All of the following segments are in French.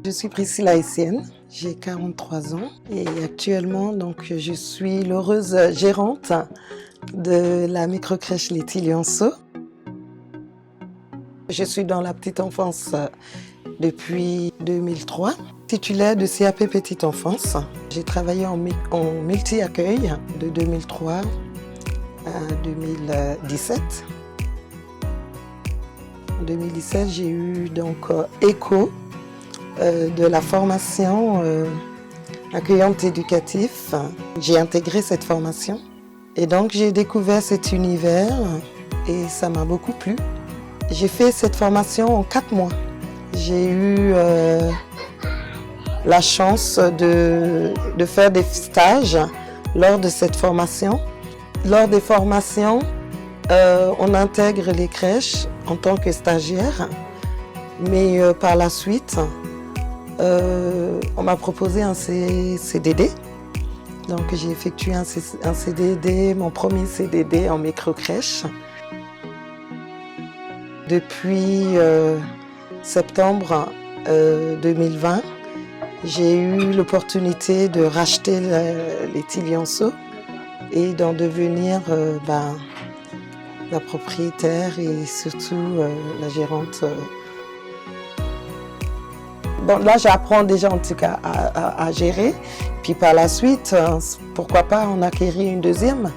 Je suis Priscilla Essienne, j'ai 43 ans et actuellement je suis l'heureuse gérante de la microcrèche Les Lionceaux. Je suis dans la petite enfance depuis 2003, titulaire de CAP Petite Enfance. J'ai travaillé en multi-accueil de 2003 à 2017. En 2017, j'ai eu écho de la formation accueillante éducative. J'ai intégré cette formation et donc j'ai découvert cet univers et ça m'a beaucoup plu. J'ai fait cette formation en 4 mois. J'ai eu la chance de faire des stages lors de cette formation. Lors des formations, on intègre les crèches en tant que stagiaire, mais par la suite, on m'a proposé un CDD. Donc j'ai effectué un CDD, mon premier CDD en microcrèche. Depuis septembre 2020, j'ai eu l'opportunité de racheter les Lionceaux et d'en devenir la propriétaire et surtout la gérante. Bon, là, j'apprends déjà en tout cas à gérer. Puis par la suite, pourquoi pas en acquérir une deuxième,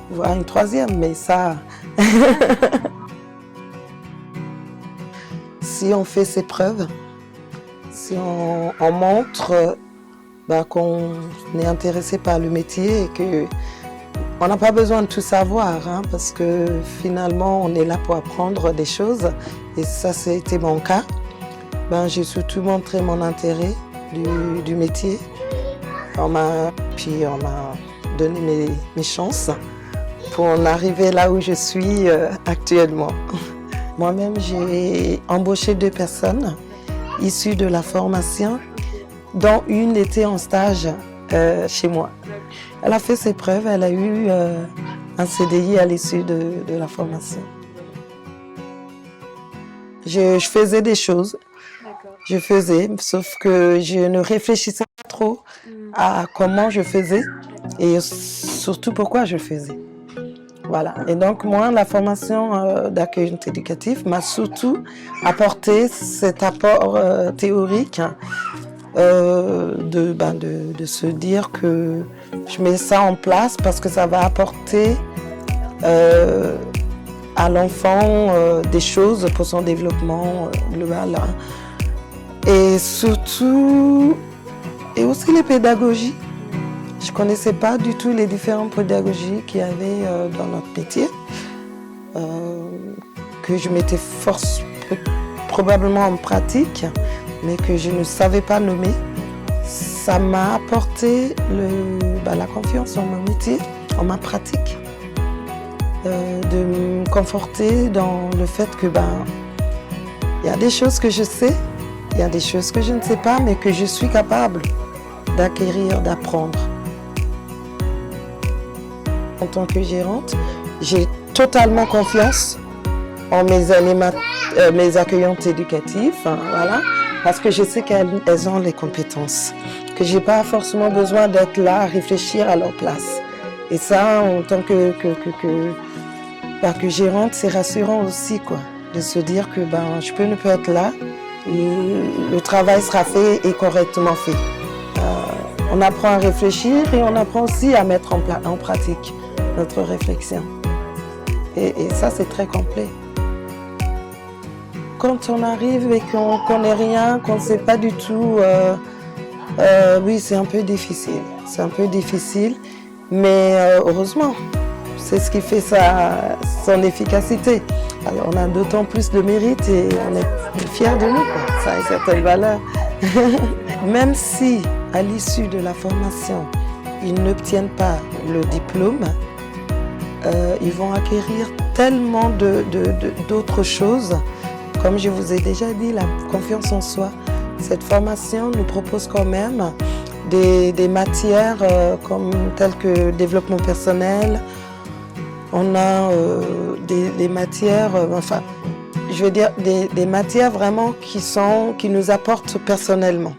voire une troisième, mais ça... Si on fait ses preuves, si on montre qu'on est intéressé par le métier et qu'on n'a pas besoin de tout savoir, parce que finalement, on est là pour apprendre des choses. Et ça, c'était mon cas. J'ai surtout montré mon intérêt du métier. On m'a donné mes chances pour en arriver là où je suis actuellement. Moi-même, j'ai embauché 2 personnes issues de la formation, dont une était en stage chez moi. Elle a fait ses preuves, elle a eu un CDI à l'issue de la formation. Je faisais des choses. Je faisais, sauf que je ne réfléchissais pas trop à comment je faisais et surtout pourquoi je faisais. Voilà. Et donc moi, la formation d'accueil éducatif m'a surtout apporté cet apport théorique de se dire que je mets ça en place parce que ça va apporter à l'enfant des choses pour son développement global. Et surtout, et aussi les pédagogies. Je ne connaissais pas du tout les différentes pédagogies qu'il y avait dans notre métier, que je mettais probablement en pratique, mais que je ne savais pas nommer. Ça m'a apporté la confiance en mon métier, en ma pratique, de me conforter dans le fait que y a des choses que je sais, il y a des choses que je ne sais pas, mais que je suis capable d'acquérir, d'apprendre. En tant que gérante, j'ai totalement confiance en mes accueillantes éducatives, voilà, parce que je sais qu'elles ont les compétences, que je n'ai pas forcément besoin d'être là à réfléchir à leur place. Et ça, en tant que gérante, c'est rassurant aussi, de se dire que je peux ne pas être là, le travail sera fait et correctement fait. On apprend à réfléchir et on apprend aussi à mettre en pratique notre réflexion. Et ça, c'est très complet. Quand on arrive et qu'on ne connaît rien, qu'on ne sait pas du tout, oui, c'est un peu difficile. C'est un peu difficile, mais heureusement, c'est ce qui fait son efficacité. Alors, on a d'autant plus de mérite et on est fiers de nous, Ça a une certaine valeur. Même si, à l'issue de la formation, ils n'obtiennent pas le diplôme, ils vont acquérir tellement d'autres choses. Comme je vous ai déjà dit, la confiance en soi. Cette formation nous propose quand même des matières telles que développement personnel. On a des matières, je veux dire, des matières vraiment qui nous apportent personnellement.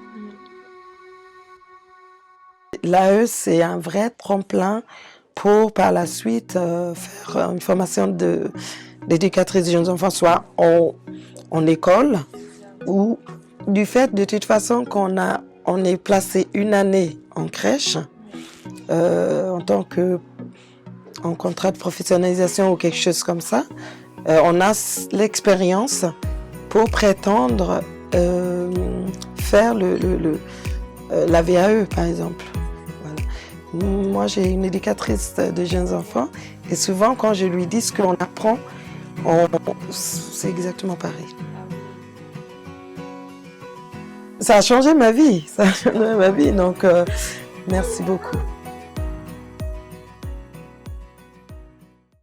L'AE, c'est un vrai tremplin pour par la suite faire une formation d'éducatrice de jeunes enfants, soit en école ou du fait de toute façon on est placé une année en crèche en contrat de professionnalisation ou quelque chose comme ça. On a l'expérience pour prétendre faire la VAE par exemple. Voilà. Moi j'ai une éducatrice de jeunes enfants et souvent quand je lui dis ce qu'on apprend, c'est exactement pareil. Ça a changé ma vie, donc merci beaucoup.